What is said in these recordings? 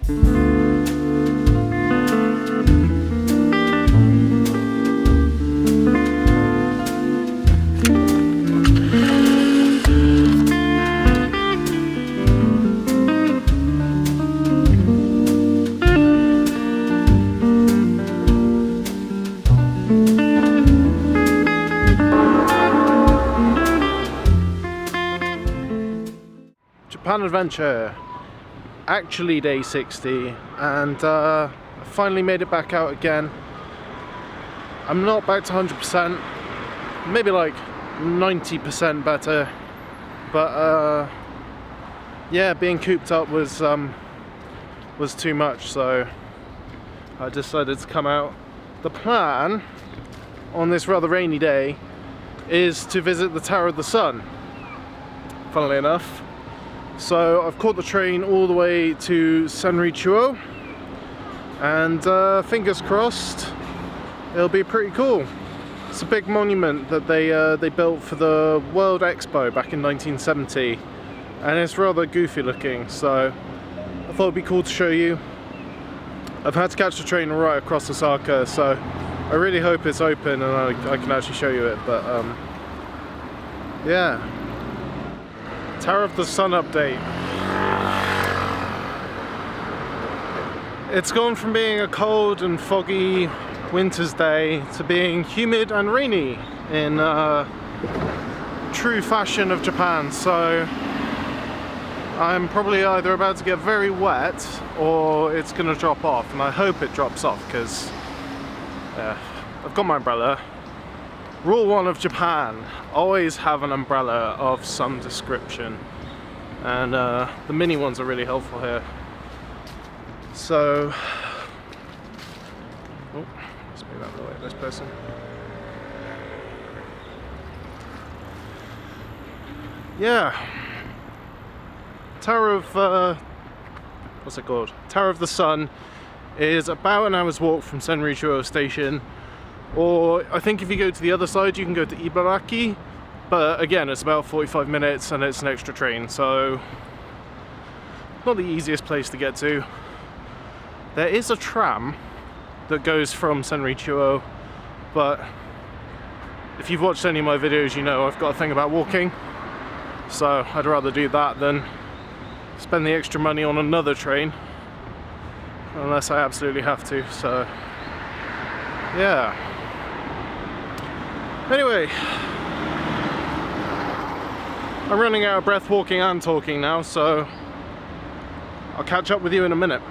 Japan adventure, actually day 60, and I finally made it back out again. I'm not back to 100%, maybe like 90% better, but yeah, being cooped up was too much, so I decided to come out. The plan on this rather rainy day is to visit the Tower of the Sun, funnily enough. So I've caught the train all the way to Senri-Chuo, and fingers crossed it'll be pretty cool. It's a big monument that they built for the World Expo back in 1970, and it's rather goofy looking, so I thought it'd be cool to show you. I've had to catch the train right across Osaka, so I really hope it's open and I can actually show you it, but yeah. Tower of the Sun update. It's gone from being a cold and foggy winter's day to being humid and rainy in true fashion of Japan, so I'm probably either about to get very wet or it's gonna drop off, and I hope it drops off because I've got my umbrella. Rule 1 of Japan, always have an umbrella of some description, and the mini ones are really helpful here. So, oh, let's move out of the way of this person. Yeah, Tower of, what's it called? Tower of the Sun is about an hour's walk from Senri-Chuo station. Or I think if you go to the other side you can go to Ibaraki, but again it's about 45 minutes and it's an extra train, so not the easiest place to get to. There is a tram that goes from Senri-Chuo, but if you've watched any of my videos you know I've got a thing about walking, so I'd rather do that than spend the extra money on another train unless I absolutely have to, so yeah. Anyway, I'm running out of breath walking and talking now, so I'll catch up with you in a minute.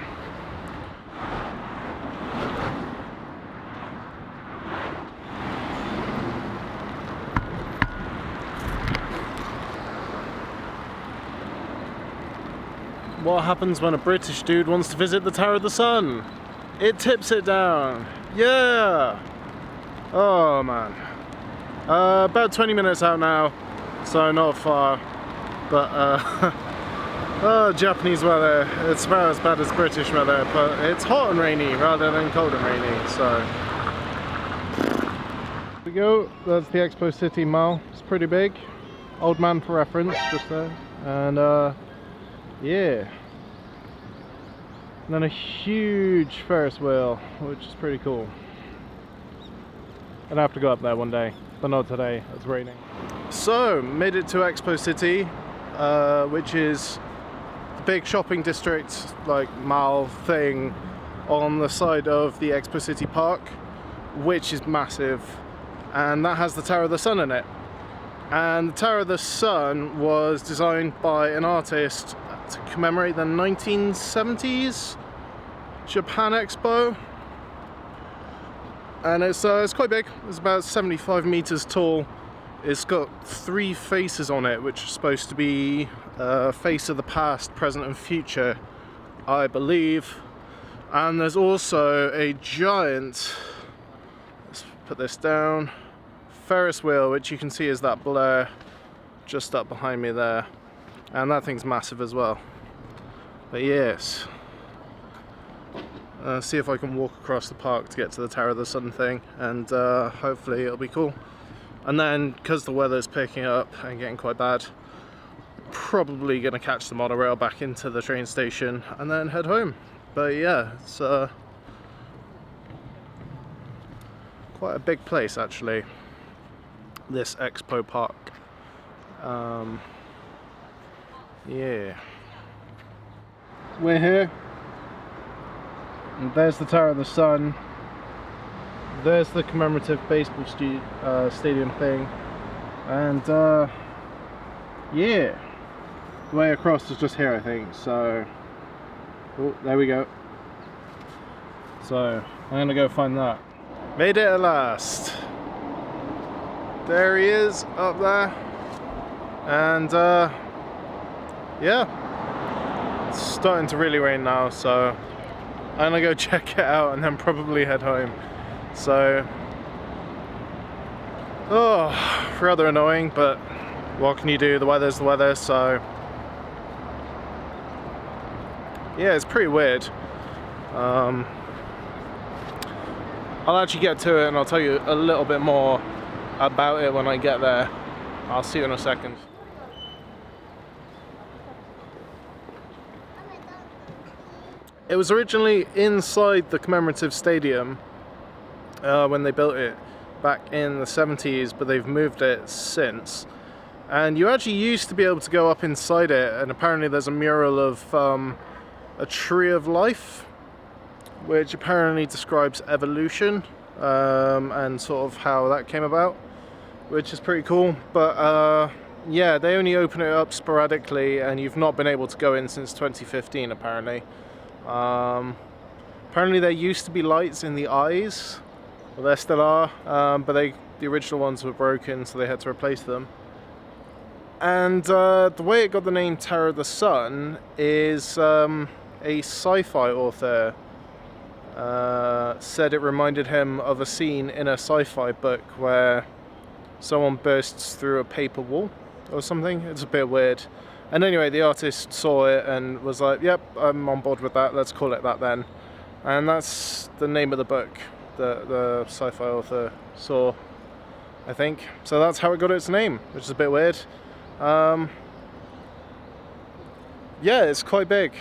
What happens when a British dude wants to visit the Tower of the Sun? It tips it down. Yeah! Oh man. About 20 minutes out now, so not far, but oh, Japanese weather, it's about as bad as British weather, but it's hot and rainy rather than cold and rainy, so. There we go, that's the Expo City Mall. It's pretty big. Old man for reference, just there. And yeah. And then a huge Ferris wheel, which is pretty cool. I'd have to go up there one day, but not today, it's raining. So, made it to Expo City, which is the big shopping district, like mall thing, on the side of the Expo City Park, which is massive, and that has the Tower of the Sun in it. And the Tower of the Sun was designed by an artist to commemorate the 1970s Japan Expo. And it's quite big, it's about 75 meters tall. It's got 3 faces on it, which are supposed to be face of the past, present and future, I believe. And there's also a giant, let's put this down, Ferris wheel, which you can see is that blur just up behind me there. And that thing's massive as well. But yes. See if I can walk across the park to get to the Tower of the Sun thing, and hopefully it'll be cool. And then, because the weather's picking up and getting quite bad, probably going to catch the monorail back into the train station and then head home. But yeah, it's quite a big place actually, this Expo Park. Yeah. We're here, and there's the Tower of the Sun. There's the commemorative baseball stadium thing, and yeah, the way across is just here, I think. So, oh, there we go. So I'm gonna go find that. Made it at last. There he is up there, and yeah, it's starting to really rain now, so I'm gonna go check it out and then probably head home. So, oh, rather annoying, but what can you do? The weather's the weather, so yeah, it's pretty weird. I'll actually get to it and I'll tell you a little bit more about it when I get there. I'll see you in a second. It was originally inside the commemorative stadium when they built it back in the 70s, but they've moved it since. And you actually used to be able to go up inside it, and apparently there's a mural of a tree of life, which apparently describes evolution and sort of how that came about, which is pretty cool. But yeah, they only open it up sporadically, and you've not been able to go in since 2015 apparently. Apparently there used to be lights in the eyes. Well, there still are, but the original ones were broken, so they had to replace them. And the way it got the name Tower of the Sun is a sci-fi author said it reminded him of a scene in a sci-fi book where someone bursts through a paper wall or something. It's a bit weird. And anyway, the artist saw it and was like, yep, I'm on board with that, let's call it that then. And that's the name of the book that the sci-fi author saw, I think. So that's how it got its name, which is a bit weird. Yeah, it's quite big.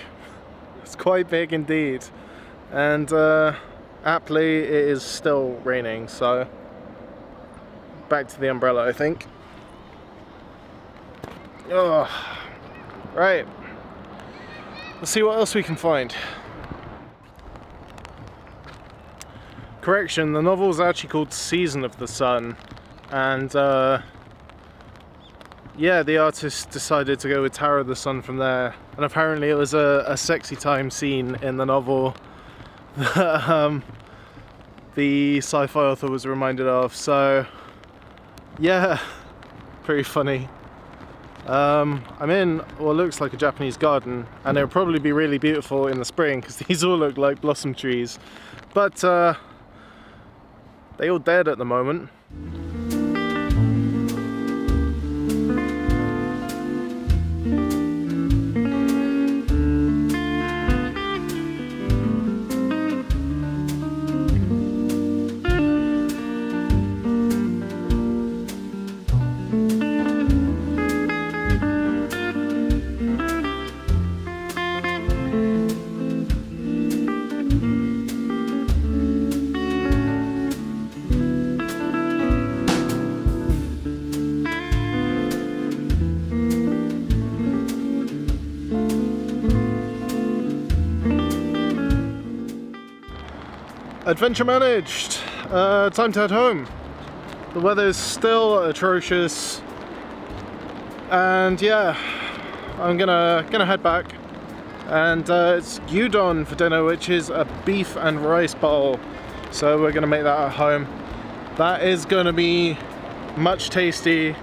It's quite big indeed. And aptly, it is still raining, so back to the umbrella, I think. Oh, right. Let's see what else we can find. Correction, the novel is actually called Season of the Sun, and yeah, the artist decided to go with Tower of the Sun from there, and apparently it was a sexy time scene in the novel that the sci-fi author was reminded of, so yeah, pretty funny. I'm in what looks like a Japanese garden, and it would probably be really beautiful in the spring because these all look like blossom trees, but they all dead at the moment. Adventure managed! Time to head home. The weather is still atrocious, and yeah, I'm gonna head back. And it's udon for dinner, which is a beef and rice bowl. So we're gonna make that at home. That is gonna be much tasty,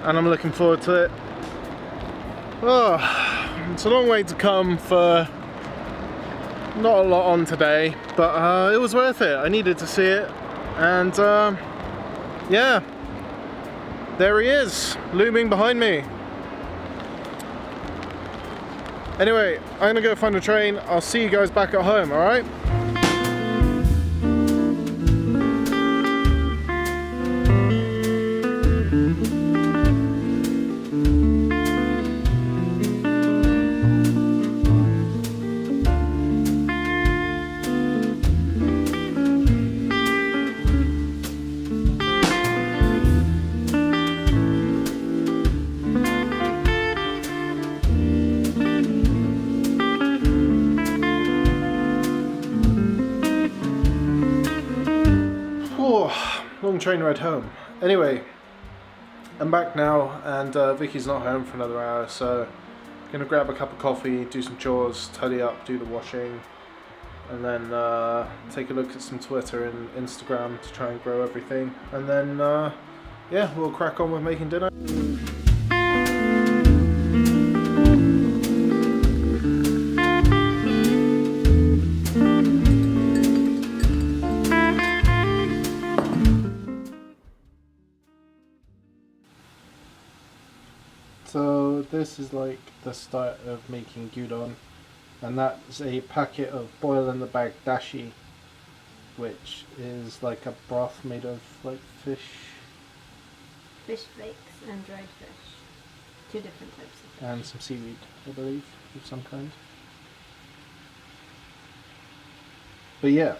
and I'm looking forward to it. Oh, it's a long way to come for not a lot on today, but it was worth it. I needed to see it, and yeah, there he is, looming behind me. Anyway, I'm gonna go find a train. I'll see you guys back at home, alright? long train ride home. Anyway, I'm back now, and Vicky's not home for another hour, so I'm gonna grab a cup of coffee, do some chores, tidy up, do the washing, and then take a look at some Twitter and Instagram to try and grow everything, and then yeah, we'll crack on with making dinner. So this is like the start of making gyudon, and that's a packet of boil in the bag dashi, which is like a broth made of like fish flakes and dried fish. 2 different types of fish. And some seaweed, I believe, of some kind. But yeah,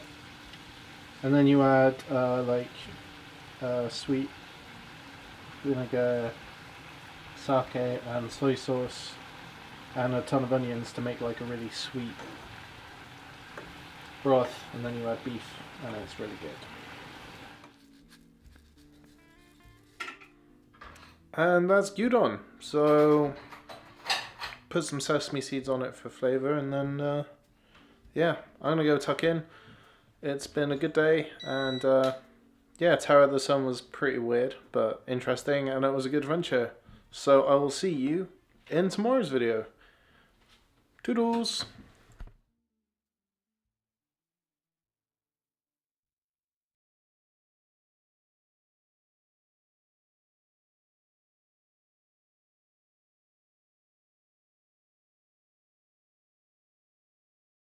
and then you add sweet vinegar, sake and soy sauce and a ton of onions to make like a really sweet broth, and then you add beef and it's really good. And that's gyudon. So put some sesame seeds on it for flavour, and then yeah, I'm gonna go tuck in. It's been a good day, and yeah, Tower of the Sun was pretty weird but interesting, and it was a good adventure. So I will see you in tomorrow's video. Toodles!